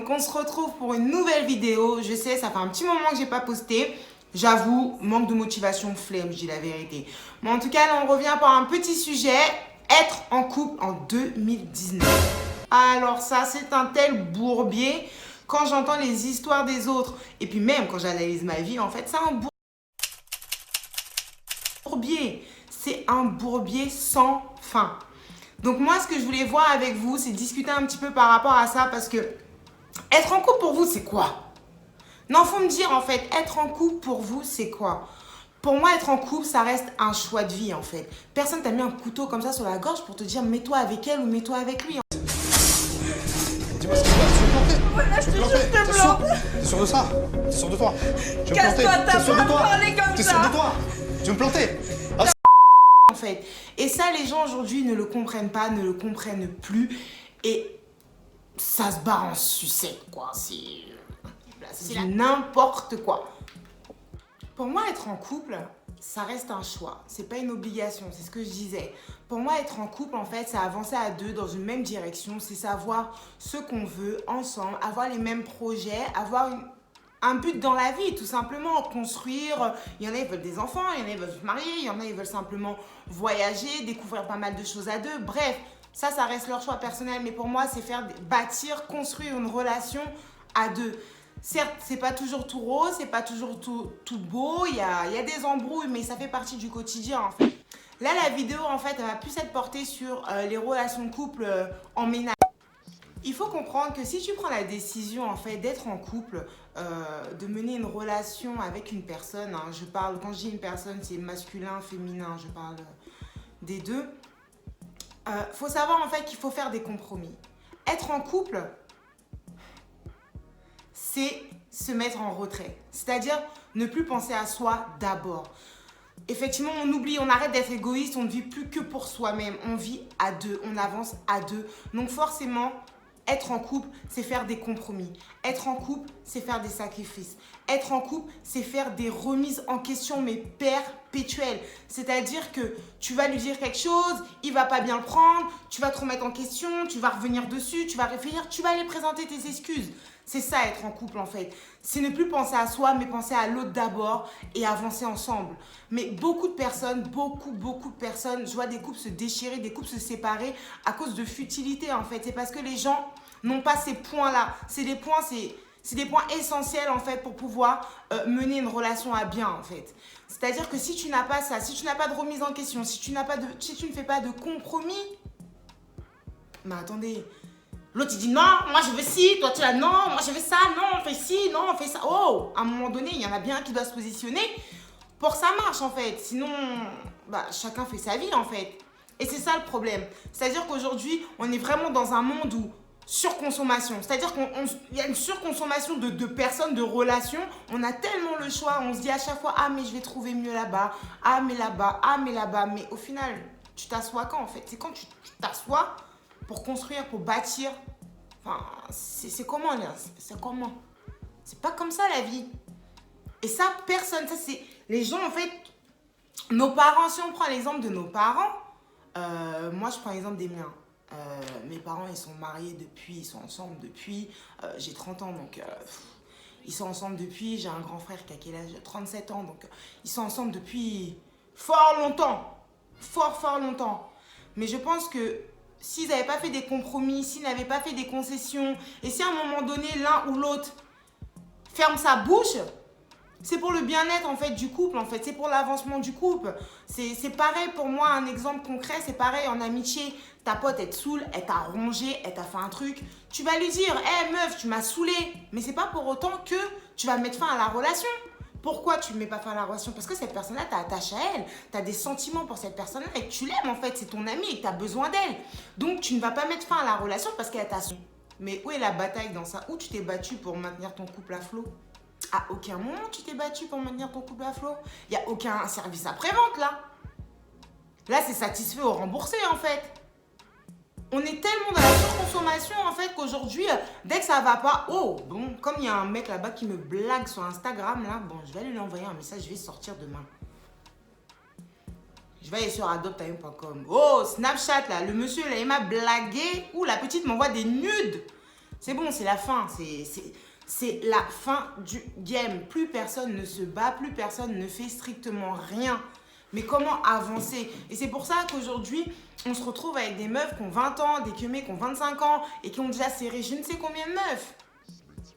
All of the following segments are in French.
donc on se retrouve pour une nouvelle vidéo. Je sais, ça fait un petit moment que j'ai pas posté. J'avoue, manque de motivation, flemme, je dis la vérité. Mais en tout cas, là, on revient pour un petit sujet. Être en couple en 2019. Alors ça, c'est un tel bourbier. Quand j'entends les histoires des autres, et puis même quand j'analyse ma vie, en fait, c'est un bourbier. C'est un bourbier sans fin. Donc moi, ce que je voulais voir avec vous, c'est discuter un petit peu par rapport à ça, parce que être en couple pour vous, c'est quoi? Non, faut me dire en fait, être en couple pour vous, c'est quoi? Pour moi, être en couple, ça reste un choix de vie en fait. Personne t'a mis un couteau comme ça sur la gorge pour te dire mets-toi avec elle ou mets-toi avec lui. Dis-moi ce qui se passe, tu veux planter? Voilà, Tu veux planter? T'es sûr de ça? T'es sûr de toi? Tu veux planter? Casse-toi, t'as T'es sûr pas de toi? parlé comme T'es ça. sûr de toi? Tu veux me planter? Ah, En fait. Et ça, les gens aujourd'hui ne le comprennent pas, ne le comprennent plus. Et ça se barre en sucette, quoi. C'est n'importe quoi. Pour moi, être en couple, ça reste un choix. C'est pas une obligation, c'est ce que je disais. Pour moi, être en couple, en fait, c'est avancer à deux dans une même direction. C'est savoir ce qu'on veut ensemble, avoir les mêmes projets, avoir un but dans la vie, tout simplement. Construire. Il y en a, ils veulent des enfants, il y en a, ils veulent se marier, il y en a, ils veulent simplement voyager, découvrir pas mal de choses à deux. Bref, ça reste leur choix personnel. Mais pour moi, c'est bâtir, construire une relation à deux. Certes, c'est pas toujours tout rose, c'est pas toujours tout beau, il y a des embrouilles, mais ça fait partie du quotidien en fait. Là, la vidéo en fait, elle va plus être portée sur les relations de couple en ménage. Il faut comprendre que si tu prends la décision en fait d'être en couple, de mener une relation avec une personne, hein, quand je dis une personne, c'est masculin, féminin, je parle des deux. Faut savoir en fait qu'il faut faire des compromis. Être en couple, c'est se mettre en retrait. C'est-à-dire ne plus penser à soi d'abord. Effectivement, on oublie, on arrête d'être égoïste, on ne vit plus que pour soi-même. On vit à deux, on avance à deux. Donc forcément, être en couple, c'est faire des compromis. Être en couple, c'est faire des sacrifices. Être en couple, c'est faire des remises en question, mais perpétuelles. C'est-à-dire que tu vas lui dire quelque chose, il va pas bien le prendre, tu vas te remettre en question, tu vas revenir dessus, tu vas réfléchir, tu vas aller présenter tes excuses. C'est ça être en couple en fait. C'est ne plus penser à soi, mais penser à l'autre d'abord et avancer ensemble. Mais beaucoup de personnes, beaucoup de personnes, je vois des couples se déchirer, des couples se séparer à cause de futilité en fait. C'est parce que les gens n'ont pas ces points-là. C'est des points essentiels en fait pour pouvoir mener une relation à bien en fait. C'est-à-dire que si tu n'as pas ça, si tu n'as pas de remise en question, si tu ne fais pas de compromis, mais attendez, l'autre il dit non, moi je veux ci, toi tu as non, moi je veux ça, non, on fait ci, non, on fait ça. Oh, à un moment donné, il y en a bien un qui doit se positionner pour que ça marche en fait. Sinon, chacun fait sa vie en fait. Et c'est ça le problème. C'est-à-dire qu'aujourd'hui, on est vraiment dans un monde où surconsommation. C'est-à-dire qu'il y a une surconsommation de personnes, de relations. On a tellement le choix. On se dit à chaque fois, ah mais je vais trouver mieux là-bas. Ah mais là-bas, ah mais là-bas. Mais au final, tu t'assois quand en fait? C'est quand tu t'assois pour construire, pour bâtir. Enfin, c'est comment là? C'est comment? C'est pas comme ça la vie. Et ça, personne, ça c'est... Les gens en fait, nos parents, si on prend l'exemple de nos parents, moi je prends l'exemple des miens. Mes parents, ils sont mariés depuis, ils sont ensemble depuis, j'ai 30 ans, donc ils sont ensemble depuis, j'ai un grand frère qui a quel âge? 37 ans, donc ils sont ensemble depuis fort longtemps, fort longtemps. Mais je pense que s'ils n'avaient pas fait des compromis, s'ils n'avaient pas fait des concessions, et si à un moment donné, l'un ou l'autre ferme sa bouche, c'est pour le bien-être en fait du couple, en fait, c'est pour l'avancement du couple. C'est pareil pour moi, un exemple concret, c'est pareil en amitié. Ta pote, elle te saoule, elle t'a rongé, elle t'a fait un truc. Tu vas lui dire, hé meuf, tu m'as saoulé. Mais c'est pas pour autant que tu vas mettre fin à la relation. Pourquoi tu ne mets pas fin à la relation? Parce que cette personne-là, t'as attaché à elle, t'as des sentiments pour cette personne-là et que tu l'aimes en fait, c'est ton amie et que t'as besoin d'elle. Donc tu ne vas pas mettre fin à la relation parce qu'elle t'a saoulé. Mais où est la bataille dans ça? Où tu t'es battu pour maintenir ton couple à flot? À aucun moment tu t'es battu pour maintenir ton couple à flot. Il n'y a aucun service après-vente là. Là, c'est satisfait ou remboursé en fait. On est tellement dans la surconsommation en fait qu'aujourd'hui, dès que ça va pas, oh, bon, comme il y a un mec là-bas qui me blague sur Instagram là, bon, je vais lui envoyer un message, je vais sortir demain. Je vais aller sur adoptime.com. Oh, Snapchat là, le monsieur là, il m'a blagué. Ou la petite m'envoie des nudes. C'est bon, c'est la fin. C'est la fin du game. Plus personne ne se bat, plus personne ne fait strictement rien. Mais comment avancer? Et c'est pour ça qu'aujourd'hui, on se retrouve avec des meufs qui ont 20 ans, des keumés qui ont 25 ans et qui ont déjà serré je ne sais combien de meufs.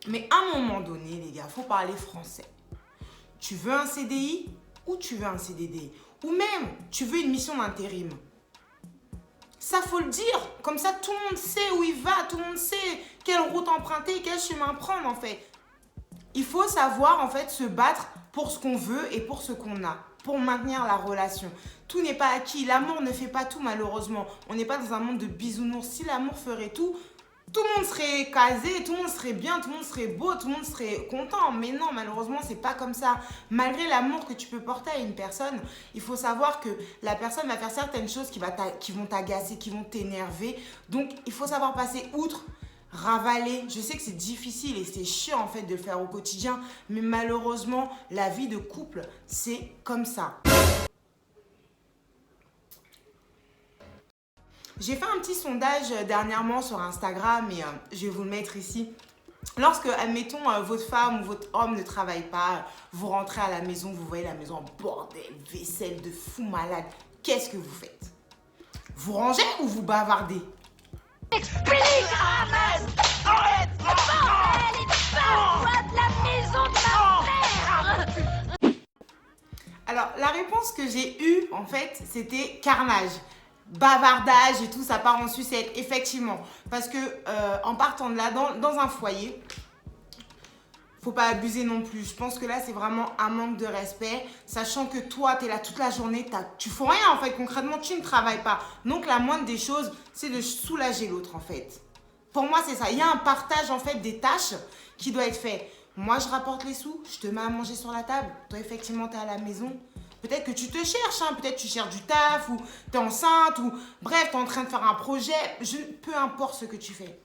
Mais à un moment donné, les gars, il faut parler français. Tu veux un CDI ou tu veux un CDD? Ou même, tu veux une mission d'intérim? Ça, faut le dire. Comme ça, tout le monde sait où il va. Tout le monde sait quelle route emprunter, quel chemin prendre, en fait. Il faut savoir, en fait, se battre pour ce qu'on veut et pour ce qu'on a. Pour maintenir la relation. Tout n'est pas acquis. L'amour ne fait pas tout, malheureusement. On n'est pas dans un monde de bisounours. Si l'amour ferait tout, tout le monde serait casé, tout le monde serait bien, tout le monde serait beau, tout le monde serait content. Mais non, malheureusement, c'est pas comme ça. Malgré l'amour que tu peux porter à une personne, il faut savoir que la personne va faire certaines choses qui vont t'agacer, qui vont t'énerver. Donc, il faut savoir passer outre, ravaler. Je sais que c'est difficile et c'est chiant en fait de le faire au quotidien, mais malheureusement, la vie de couple, c'est comme ça. J'ai fait un petit sondage dernièrement sur Instagram et je vais vous le mettre ici. Lorsque, admettons, votre femme ou votre homme ne travaille pas, vous rentrez à la maison, vous voyez la maison en bordel, vaisselle de fou malade, qu'est-ce que vous faites? Vous rangez ou vous bavardez? Explique, Ahmed! Arrête! Bordel et barre-toi de la maison de ma mère! Alors, la réponse que j'ai eue, en fait, c'était carnage. Bavardage et tout, ça part en sucette, effectivement. Parce que en partant de là, dans un foyer, faut pas abuser non plus. Je pense que là, c'est vraiment un manque de respect. Sachant que toi, tu es là toute la journée, tu fais rien en fait. Concrètement, tu ne travailles pas. Donc, la moindre des choses, c'est de soulager l'autre en fait. Pour moi, c'est ça. Il y a un partage en fait des tâches qui doit être fait. Moi, je rapporte les sous, je te mets à manger sur la table. Toi, effectivement, tu es à la maison. Peut-être que tu te cherches, hein. Peut-être que tu cherches du taf ou tu es enceinte ou bref, tu es en train de faire un projet. Peu importe ce que tu fais.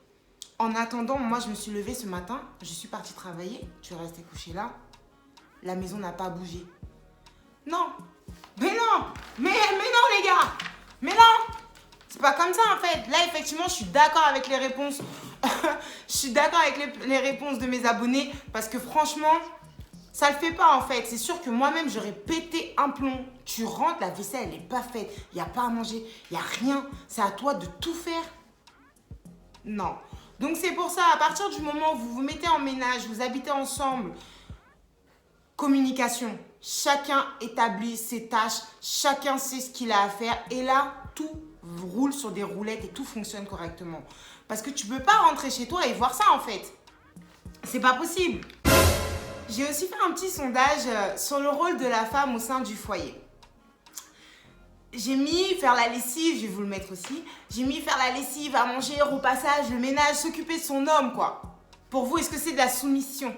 En attendant, moi, je me suis levée ce matin. Je suis partie travailler. Tu es restée couchée là. La maison n'a pas bougé. Non. Mais non. Mais non, les gars. Mais non. C'est pas comme ça, en fait. Là, effectivement, je suis d'accord avec les réponses. Je suis d'accord avec les réponses de mes abonnés parce que franchement... ça le fait pas en fait, c'est sûr que moi-même j'aurais pété un plomb. Tu rentres, la vaisselle elle est pas faite, il n'y a pas à manger, il n'y a rien, c'est à toi de tout faire. Non. Donc c'est pour ça, à partir du moment où vous vous mettez en ménage, vous habitez ensemble, communication, chacun établit ses tâches, chacun sait ce qu'il a à faire et là tout roule sur des roulettes et tout fonctionne correctement. Parce que tu peux pas rentrer chez toi et voir ça en fait. C'est pas possible. J'ai aussi fait un petit sondage sur le rôle de la femme au sein du foyer. J'ai mis faire la lessive, je vais vous le mettre aussi. J'ai mis faire la lessive, à manger, repassage, le ménage, s'occuper de son homme, quoi. Pour vous, est-ce que c'est de la soumission?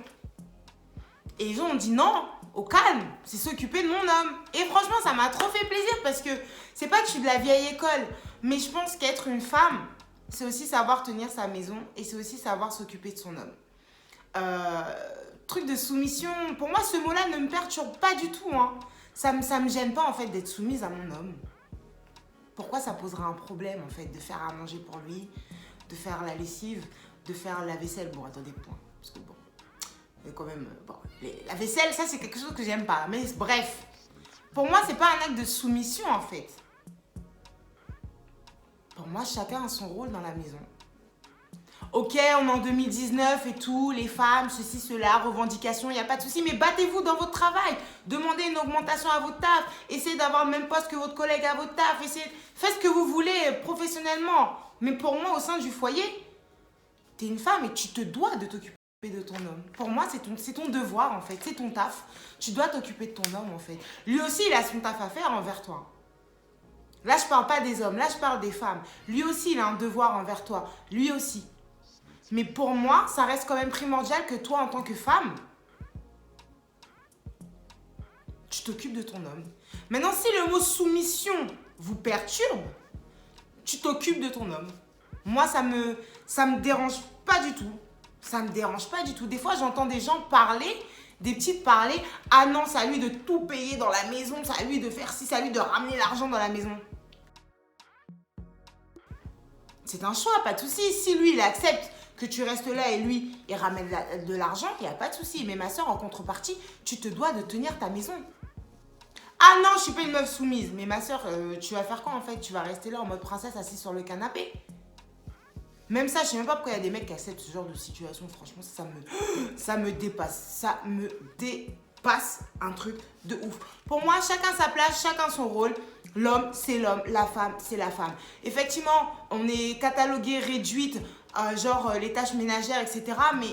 Et les gens ont dit non, au calme, c'est s'occuper de mon homme. Et franchement, ça m'a trop fait plaisir parce que c'est pas que je suis de la vieille école, mais je pense qu'être une femme, c'est aussi savoir tenir sa maison et c'est aussi savoir s'occuper de son homme. Truc de soumission, pour moi ce mot-là ne me perturbe pas du tout, hein. Ça me gêne pas en fait d'être soumise à mon homme. Pourquoi ça poserait un problème en fait de faire à manger pour lui, de faire la lessive, de faire la vaisselle? Bon, attendez, point, parce que bon, quand même, bon, la vaisselle, ça c'est quelque chose que j'aime pas, mais bref, pour moi c'est pas un acte de soumission en fait. Pour moi, chacun a son rôle dans la maison. Ok, on est en 2019 et tout, les femmes, ceci, cela, revendications, il n'y a pas de souci, mais battez-vous dans votre travail. Demandez une augmentation à votre taf. Essayez d'avoir le même poste que votre collègue à votre taf. Faites ce que vous voulez professionnellement. Mais pour moi, au sein du foyer, tu es une femme et tu te dois de t'occuper de ton homme. Pour moi, c'est ton devoir en fait, c'est ton taf. Tu dois t'occuper de ton homme en fait. Lui aussi, il a son taf à faire envers toi. Là, je parle pas des hommes, là, je parle des femmes. Lui aussi, il a un devoir envers toi. Lui aussi. Mais pour moi, ça reste quand même primordial que toi, en tant que femme, tu t'occupes de ton homme. Maintenant, si le mot soumission vous perturbe, tu t'occupes de ton homme. Moi, ça me dérange pas du tout. Ça me dérange pas du tout. Des fois, j'entends des gens parler, des petites parler. Ah non, c'est à lui de tout payer dans la maison, c'est à lui de faire ci, c'est à lui de ramener l'argent dans la maison. C'est un choix, pas de souci. Si lui, il accepte que tu restes là et lui, il ramène de l'argent, il n'y a pas de souci. Mais ma soeur, en contrepartie, tu te dois de tenir ta maison. Ah non, je suis pas une meuf soumise. Mais ma soeur, tu vas faire quoi en fait? Tu vas rester là en mode princesse assise sur le canapé? Même ça, je sais même pas pourquoi il y a des mecs qui acceptent ce genre de situation. Franchement, ça me dépasse. Ça me dépasse un truc de ouf. Pour moi, chacun sa place, chacun son rôle. L'homme, c'est l'homme. La femme, c'est la femme. Effectivement, on est catalogué, réduite, genre les tâches ménagères, etc. Mais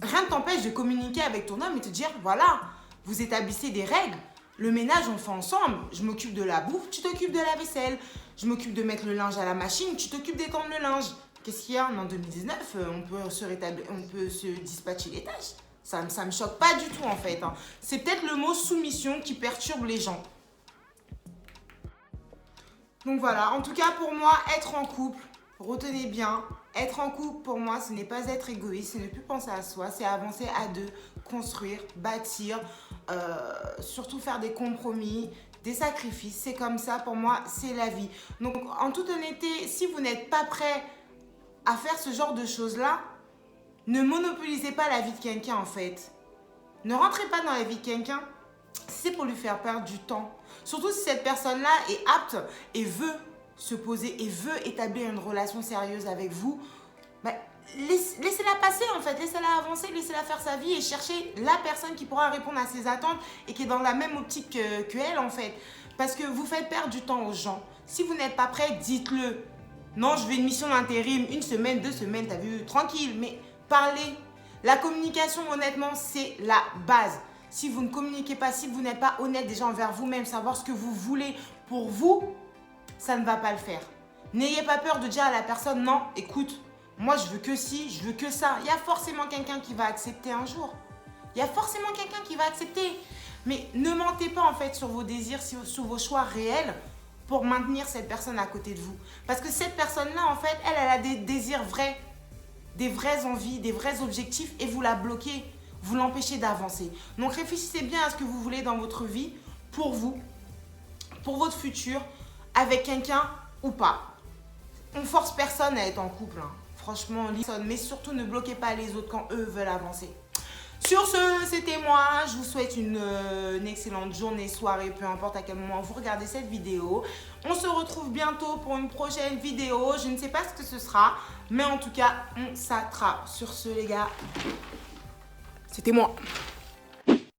rien ne t'empêche de communiquer avec ton homme et te dire, voilà, vous établissez des règles. Le ménage, on le fait ensemble. Je m'occupe de la bouffe, tu t'occupes de la vaisselle. Je m'occupe de mettre le linge à la machine, tu t'occupes d'étendre le linge. Qu'est-ce qu'il y a en 2019? On peut se dispatcher les tâches. Ça me choque pas du tout en fait. Hein. C'est peut-être le mot soumission qui perturbe les gens. Donc voilà, en tout cas pour moi, être en couple, retenez bien, être en couple pour moi, ce n'est pas être égoïste, ce n'est plus penser à soi, c'est avancer à deux, construire, bâtir, surtout faire des compromis, des sacrifices. C'est comme ça, pour moi, c'est la vie. Donc en toute honnêteté, si vous n'êtes pas prêt à faire ce genre de choses-là, ne monopolisez pas la vie de quelqu'un en fait. Ne rentrez pas dans la vie de quelqu'un si c'est pour lui faire perdre du temps. Surtout si cette personne-là est apte et veut se poser et veut établir une relation sérieuse avec vous, bah, laissez-la passer en fait, laissez-la avancer, laissez-la faire sa vie et cherchez la personne qui pourra répondre à ses attentes et qui est dans la même optique que elle en fait. Parce que vous faites perdre du temps aux gens. Si vous n'êtes pas prêt, dites-le. Non, je veux une mission d'intérim, 1 semaine, 2 semaines, t'as vu, tranquille, mais parlez. La communication, honnêtement, c'est la base. Si vous ne communiquez pas, si vous n'êtes pas honnête déjà envers vous-même, savoir ce que vous voulez pour vous, ça ne va pas le faire. N'ayez pas peur de dire à la personne, non, écoute, moi je veux que ci, je veux que ça. Il y a forcément quelqu'un qui va accepter un jour. Il y a forcément quelqu'un qui va accepter. Mais ne mentez pas en fait sur vos désirs, sur vos choix réels pour maintenir cette personne à côté de vous. Parce que cette personne-là, en fait, elle a des désirs vrais, des vraies envies, des vrais objectifs et vous la bloquez. Vous l'empêchez d'avancer. Donc réfléchissez bien à ce que vous voulez dans votre vie, pour vous, pour votre futur, avec quelqu'un ou pas. On force personne à être en couple. Hein. Franchement, mais surtout ne bloquez pas les autres quand eux veulent avancer. Sur ce, c'était moi. Je vous souhaite une excellente journée, soirée, peu importe à quel moment vous regardez cette vidéo. On se retrouve bientôt pour une prochaine vidéo. Je ne sais pas ce que ce sera, mais en tout cas, on s'attrape. Sur ce, les gars, c'était moi.